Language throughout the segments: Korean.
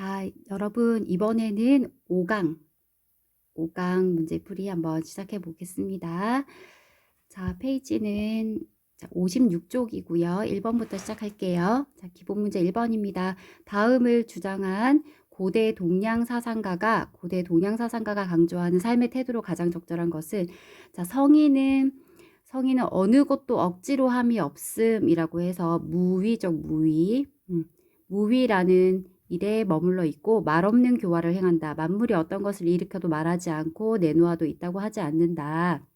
자, 여러분, 이번에는 5강 문제풀이 한번 시작해 보겠습니다. 자, 페이지는 56쪽이고요. 1번부터 시작할게요. 자, 기본 문제 1번입니다. 다음을 주장한 고대 동양 사상가가 강조하는 삶의 태도로 가장 적절한 것은, 자, 성인은 어느 것도 억지로 함이 없음이라고 해서 무위적 무위라는 일에 머물러 있고 말없는 교화를 행한다. 만물이 어떤 것을 일으켜도 말하지 않고 내놓아도 있다고 하지 않는다.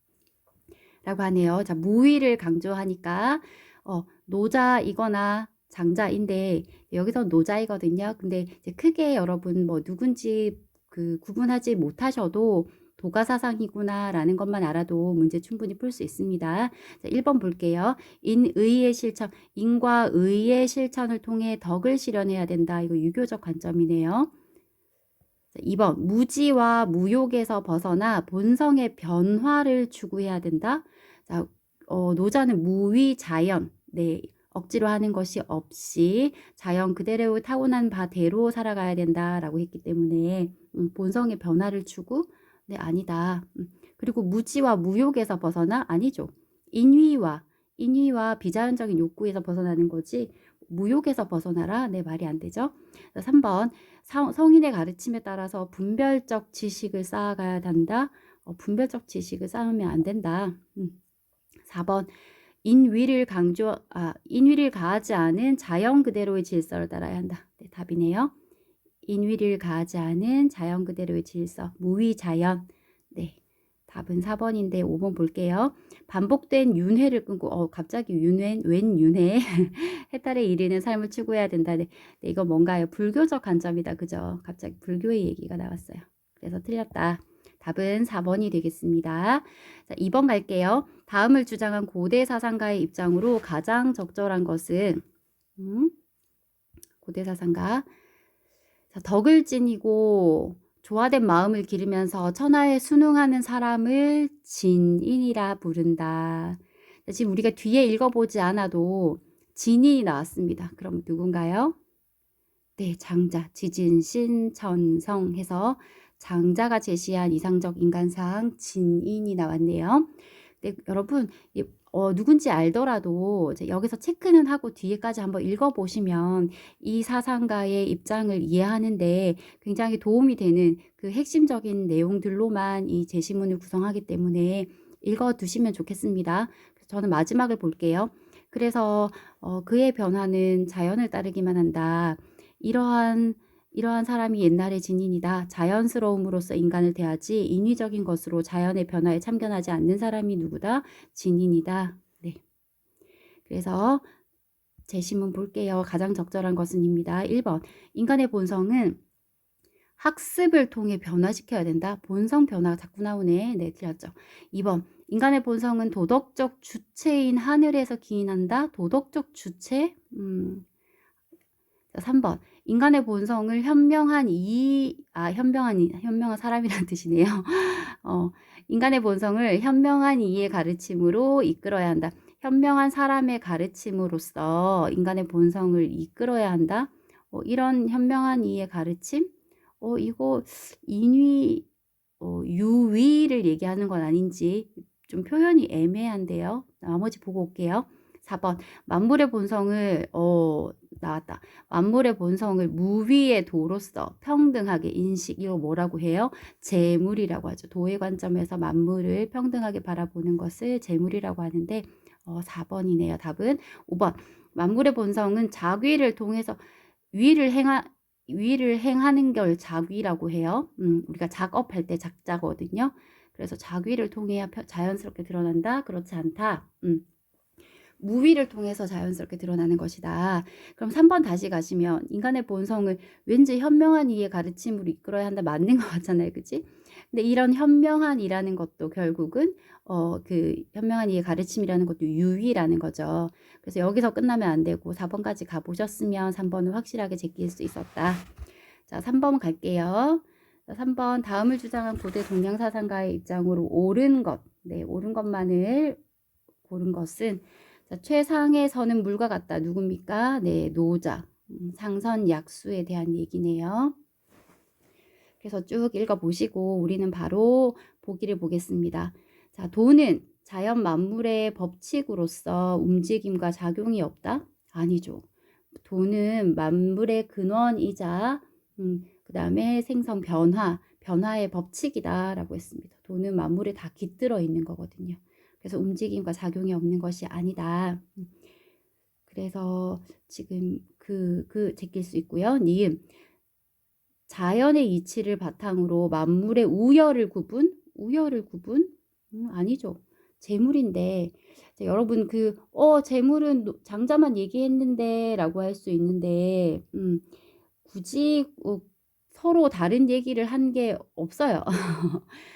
라고 하네요. 자, 무위를 강조하니까 노자이거나 장자인데 여기서 노자이거든요. 근데 이제 크게 여러분 뭐 누군지 구분하지 못하셔도 도가사상이구나 라는 것만 알아도 문제 충분히 풀 수 있습니다. 자, 1번 볼게요. 인과 의의 실천을 통해 덕을 실현해야 된다. 이거 유교적 관점이네요. 자, 2번 무지와 무욕에서 벗어나 본성의 변화를 추구해야 된다. 자, 노자는 무위자연, 네, 억지로 하는 것이 없이 자연 그대로 타고난 바대로 살아가야 된다라고 했기 때문에 본성의 변화를 추구? 네, 아니다. 그리고 무지와 무욕에서 벗어나? 아니죠. 인위와 비자연적인 욕구에서 벗어나는 거지 무욕에서 벗어나라? 네, 말이 안 되죠. 3번 성인의 가르침에 따라서 분별적 지식을 쌓아가야 한다. 분별적 지식을 쌓으면 안 된다. 4번 인위를 가하지 않은 자연 그대로의 질서를 따라야 한다. 네, 답이네요. 인위를 가하지 않은 자연 그대로의 질서, 무위자연. 네, 답은 4번인데 5번 볼게요. 반복된 윤회를 끊고 갑자기 웬 윤회? 해탈에 이르는 삶을 추구해야 된다. 네, 이거 뭔가요? 불교적 관점이다. 그죠? 갑자기 불교의 얘기가 나왔어요. 그래서 틀렸다. 답은 4번이 되겠습니다. 자, 2번 갈게요. 다음을 주장한 고대 사상가의 입장으로 가장 적절한 것은 고대 사상가. 자, 덕을 지니고 조화된 마음을 기르면서 천하에 순응하는 사람을 진인이라 부른다. 자, 지금 우리가 뒤에 읽어보지 않아도 진인이 나왔습니다. 그럼 누군가요? 네, 장자, 지진신, 천성 해서 장자가 제시한 이상적 인간상 진인이 나왔네요. 네, 여러분 누군지 알더라도 여기서 체크는 하고 뒤에까지 한번 읽어보시면 이 사상가의 입장을 이해하는데 굉장히 도움이 되는 그 핵심적인 내용들로만 이 제시문을 구성하기 때문에 읽어두시면 좋겠습니다. 저는 마지막을 볼게요. 그래서 그의 변화는 자연을 따르기만 한다. 이러한 사람이 옛날의 진인이다. 자연스러움으로써 인간을 대하지 인위적인 것으로 자연의 변화에 참견하지 않는 사람이 누구다? 진인이다. 네. 그래서 제시문 볼게요. 가장 적절한 것은입니다. 1번. 인간의 본성은 학습을 통해 변화시켜야 된다. 본성 변화가 자꾸 나오네. 네, 틀렸죠. 2번. 인간의 본성은 도덕적 주체인 하늘에서 기인한다. 도덕적 주체? 3번. 인간의 본성을 현명한 사람이라는 뜻이네요. 인간의 본성을 현명한 이의 가르침으로 이끌어야 한다. 현명한 사람의 가르침으로써 인간의 본성을 이끌어야 한다. 이런 현명한 이의 가르침? 이거 유위를 얘기하는 건 아닌지 좀 표현이 애매한데요. 나머지 보고 올게요. 4번. 만물의 본성을 나왔다. 만물의 본성을 무위의 도로서 평등하게 인식. 이거 뭐라고 해요? 재물이라고 하죠. 도의 관점에서 만물을 평등하게 바라보는 것을 재물이라고 하는데 4번이네요. 답은 5번. 만물의 본성은 자귀를 통해서 위를 행하는 걸 자귀라고 해요. 우리가 작업할 때 작자거든요. 그래서 자귀를 통해야 자연스럽게 드러난다. 그렇지 않다. 무위를 통해서 자연스럽게 드러나는 것이다. 그럼 3번 다시 가시면 인간의 본성을 왠지 현명한 이의 가르침으로 이끌어야 한다. 맞는 것 같잖아요. 그치? 근데 이런 현명한이라는 것도 결국은 그 현명한 이의 가르침이라는 것도 유위라는 거죠. 그래서 여기서 끝나면 안 되고 4번까지 가보셨으면 3번을 확실하게 제낄 수 있었다. 자, 3번 갈게요. 3번 다음을 주장한 고대 동양 사상가의 입장으로 옳은 것. 네, 옳은 것만을 고른 것은 자, 최상에 서는 물과 같다. 누굽니까? 네, 노자. 상선 약수에 대한 얘기네요. 그래서 쭉 읽어보시고 우리는 바로 보기를 보겠습니다. 자, 도는 자연 만물의 법칙으로서 움직임과 작용이 없다? 아니죠. 도는 만물의 근원이자 그 다음에 생성 변화의 법칙이다라고 했습니다. 도는 만물에 다 깃들어 있는 거거든요. 그래서 움직임과 작용이 없는 것이 아니다. 그래서 지금 제낄 수 있고요. 니은 자연의 이치를 바탕으로 만물의 우열을 구분? 아니죠. 재물인데 여러분 재물은 장자만 얘기했는데 라고 할 수 있는데 굳이 서로 다른 얘기를 한 게 없어요.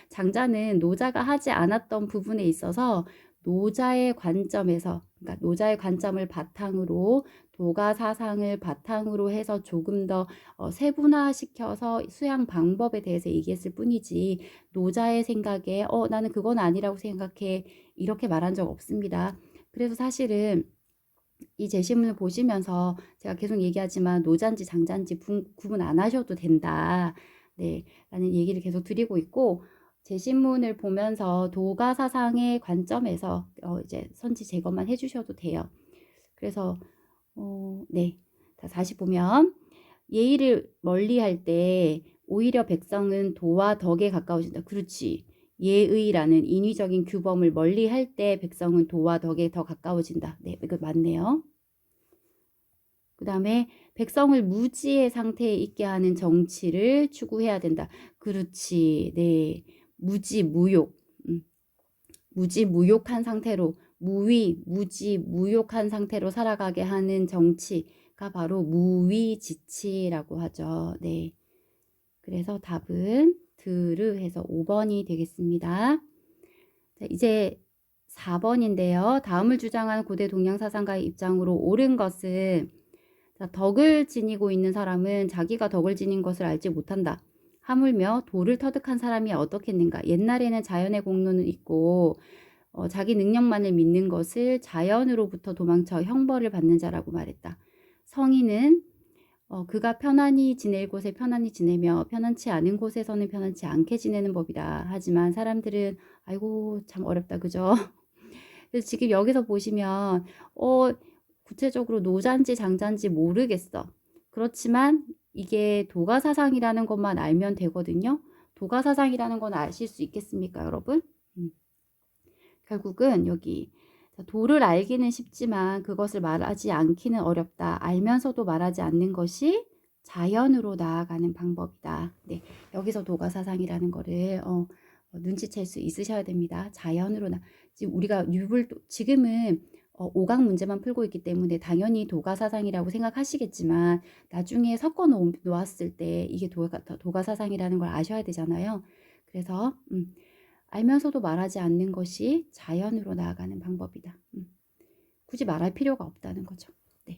장자는 노자가 하지 않았던 부분에 있어서 노자의 관점에서, 그러니까 노자의 관점을 바탕으로 도가 사상을 바탕으로 해서 조금 더 세분화시켜서 수양 방법에 대해서 얘기했을 뿐이지 노자의 생각에 나는 그건 아니라고 생각해 이렇게 말한 적 없습니다. 그래서 사실은 이 제시문을 보시면서 제가 계속 얘기하지만 노자인지 장자인지 구분 안 하셔도 된다. 네, 라는 얘기를 계속 드리고 있고 제시문을 보면서 도가 사상의 관점에서 이제 선지 제거만 해주셔도 돼요. 그래서 네, 다시 보면 예의를 멀리할 때 오히려 백성은 도와 덕에 가까워진다. 그렇지. 예의라는 인위적인 규범을 멀리할 때 백성은 도와 덕에 더 가까워진다. 네, 이거 맞네요. 그 다음에 백성을 무지의 상태에 있게 하는 정치를 추구해야 된다. 그렇지. 네, 무욕. 무욕한 상태로 무욕한 상태로 살아가게 하는 정치가 바로 무위지치라고 하죠. 네. 그래서 답은 드르 해서 5번이 되겠습니다. 자, 이제 4번인데요. 다음을 주장한 고대 동양 사상가의 입장으로 옳은 것은 덕을 지니고 있는 사람은 자기가 덕을 지닌 것을 알지 못한다. 하물며 도를 터득한 사람이 어떻겠는가. 옛날에는 자연의 공로는 있고 자기 능력만을 믿는 것을 자연으로부터 도망쳐 형벌을 받는 자라고 말했다. 성인은 그가 편안히 지낼 곳에 편안히 지내며 편안치 않은 곳에서는 편안치 않게 지내는 법이다. 하지만 사람들은 아이고 참 어렵다 그죠? 그래서 지금 여기서 보시면 구체적으로 노자인지 장자인지 모르겠어. 그렇지만 이게 도가사상이라는 것만 알면 되거든요. 도가사상이라는 건 아실 수 있겠습니까 여러분? 결국은 여기 도를 알기는 쉽지만 그것을 말하지 않기는 어렵다. 알면서도 말하지 않는 것이 자연으로 나아가는 방법이다. 네, 여기서 도가사상이라는 거를 눈치챌 수 있으셔야 됩니다. 자연으로 지금 우리가 지금은 5강 문제만 풀고 있기 때문에 당연히 도가사상이라고 생각하시겠지만 나중에 섞어 놓았을 때 이게 도가사상이라는 걸 아셔야 되잖아요. 그래서 알면서도 말하지 않는 것이 자연으로 나아가는 방법이다. 굳이 말할 필요가 없다는 거죠. 네.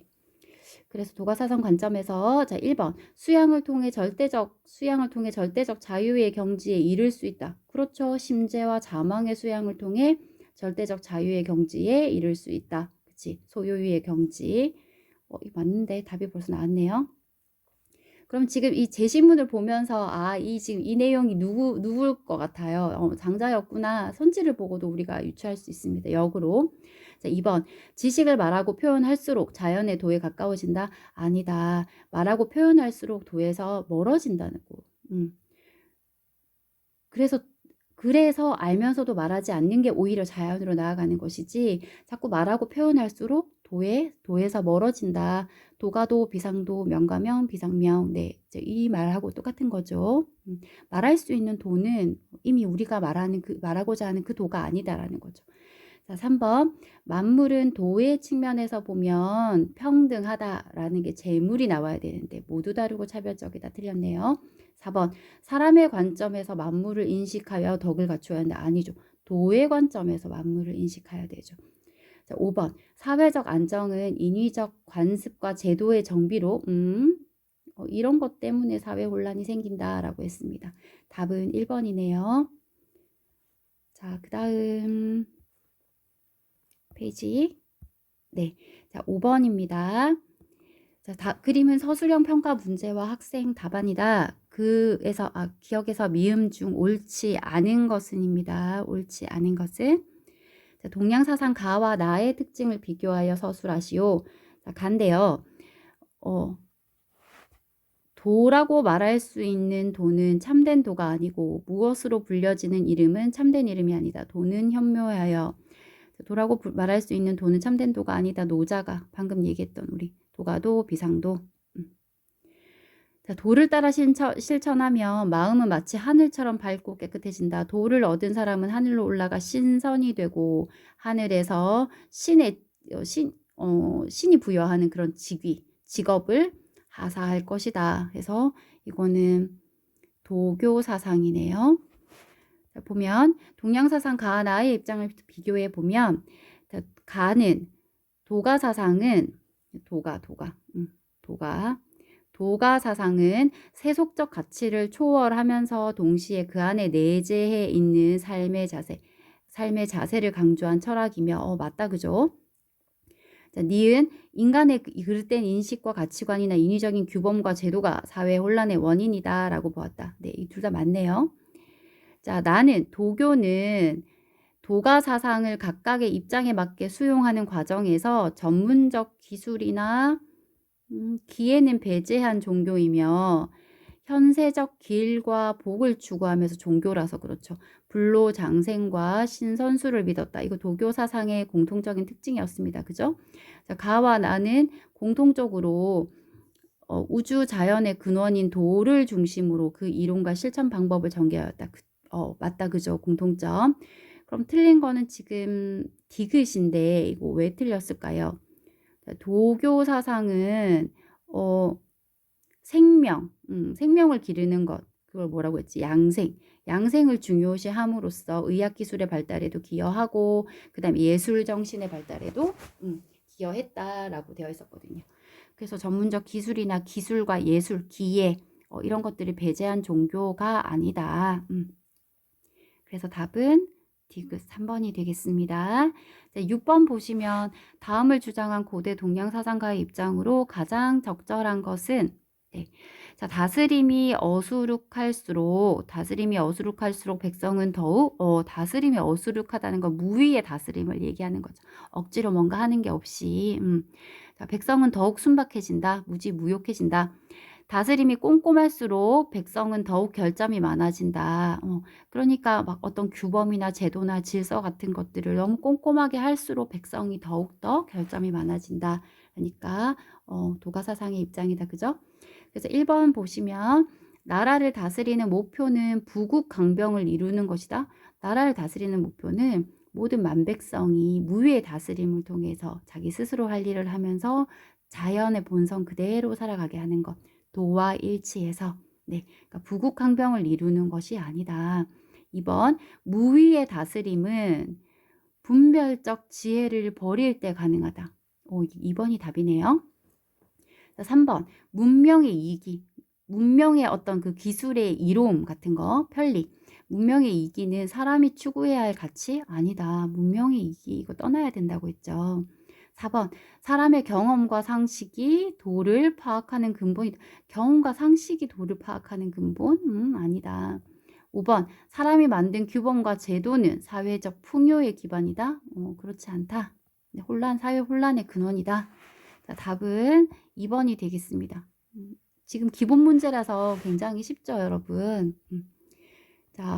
그래서 도가사상 관점에서 1번 수양을 통해 절대적 자유의 경지에 이를 수 있다. 그렇죠. 심재와 자망의 수양을 통해 절대적 자유의 경지에 이를 수 있다. 그치? 소유의 경지. 맞는데 답이 벌써 나왔네요. 그럼 지금 이 제시문을 보면서 지금 이 내용이 누구일 것 같아요? 장자였구나. 선지를 보고도 우리가 유추할 수 있습니다. 역으로. 자, 2번. 지식을 말하고 표현할수록 자연의 도에 가까워진다? 아니다. 말하고 표현할수록 도에서 멀어진다는 거. 그래서 알면서도 말하지 않는 게 오히려 자연으로 나아가는 것이지 자꾸 말하고 표현할수록 도에서 멀어진다. 도가도, 비상도, 명가명, 비상명. 네, 이 말하고 똑같은 거죠. 말할 수 있는 도는 이미 우리가 말하고자 하는 그 도가 아니다라는 거죠. 자, 3번. 만물은 도의 측면에서 보면 평등하다라는 게 재물이 나와야 되는데 모두 다르고 차별적이다. 틀렸네요. 4번. 사람의 관점에서 만물을 인식하여 덕을 갖추어야 한다. 아니죠. 도의 관점에서 만물을 인식해야 되죠. 자, 5번. 사회적 안정은 인위적 관습과 제도의 정비로 이런 것 때문에 사회 혼란이 생긴다라고 했습니다. 답은 1번이네요. 자, 그 다음 페이지. 네. 자, 5번입니다. 자, 그림은 서술형 평가 문제와 학생 답안이다. 기억에서 미음 중 옳지 않은 것은입니다. 옳지 않은 것은. 자, 동양사상 가와 나의 특징을 비교하여 서술하시오. 자, 간데요. 도라고 말할 수 있는 도는 참된 도가 아니고 무엇으로 불려지는 이름은 참된 이름이 아니다. 도는 현묘하여. 도라고 말할 수 있는 도는 참된 도가 아니다. 노자가 방금 얘기했던 우리 도가도 비상도. 자, 도를 따라 실천하면 마음은 마치 하늘처럼 밝고 깨끗해진다. 도를 얻은 사람은 하늘로 올라가 신선이 되고 하늘에서 신이 부여하는 그런 직업을 하사할 것이다. 그래서 이거는 도교 사상이네요. 자, 보면 동양사상 가와 나의 입장을 비교해 보면 가는 도가 사상은 도가 사상은 세속적 가치를 초월하면서 동시에 그 안에 내재해 있는 삶의 자세를 강조한 철학이며 맞다 그죠? 자, 니은 인간의 그릇된 인식과 가치관이나 인위적인 규범과 제도가 사회 혼란의 원인이다 라고 보았다. 네, 이 둘 다 맞네요. 자, 나는 도교는 도가 사상을 각각의 입장에 맞게 수용하는 과정에서 전문적 기술이나 기회는 배제한 종교이며 현세적 길과 복을 추구하면서 종교라서 그렇죠. 불로장생과 신선수를 믿었다. 이거 도교 사상의 공통적인 특징이었습니다. 그죠? 자, 가와 나는 공통적으로 우주 자연의 근원인 도를 중심으로 그 이론과 실천 방법을 전개하였다. 맞다. 그죠? 공통점. 그럼 틀린 거는 지금 디귿인데 이거 왜 틀렸을까요? 도교 사상은 생명을 기르는 것, 그걸 뭐라고 했지? 양생을 중요시함으로써 의학기술의 발달에도 기여하고 그 다음에 예술정신의 발달에도 기여했다라고 되어 있었거든요. 그래서 전문적 기술이나 기술과 예술, 기예 이런 것들이 배제한 종교가 아니다. 그래서 답은 디귿 3번이 되겠습니다. 6번 보시면 다음을 주장한 고대 동양사상가의 입장으로 가장 적절한 것은 자, 다스림이 어수룩할수록 백성은 더욱 다스림이 어수룩하다는 건 무위의 다스림을 얘기하는 거죠. 억지로 뭔가 하는 게 없이 자, 백성은 더욱 순박해진다. 무지무욕해진다. 다스림이 꼼꼼할수록 백성은 더욱 결점이 많아진다. 그러니까 막 어떤 규범이나 제도나 질서 같은 것들을 너무 꼼꼼하게 할수록 백성이 더욱더 결점이 많아진다. 그러니까 도가사상의 입장이다. 그죠? 그래서 1번 보시면 나라를 다스리는 목표는 부국강병을 이루는 것이다. 나라를 다스리는 목표는 모든 만백성이 무위의 다스림을 통해서 자기 스스로 할 일을 하면서 자연의 본성 그대로 살아가게 하는 것. 도와 일치해서 그러니까 부국강병을 이루는 것이 아니다. 2번 무위의 다스림은 분별적 지혜를 버릴 때 가능하다. 2번이 답이네요. 3번 문명의 어떤 그 기술의 이로움 같은 거, 편리. 문명의 이기는 사람이 추구해야 할 가치? 아니다. 문명의 이기 이거 떠나야 된다고 했죠. 4번 사람의 경험과 상식이 도를 파악하는 근본이다. 경험과 상식이 도를 파악하는 근본? 아니다. 5번 사람이 만든 규범과 제도는 사회적 풍요의 기반이다. 그렇지 않다. 사회 혼란의 근원이다. 자, 답은 2번이 되겠습니다. 지금 기본 문제라서 굉장히 쉽죠, 여러분.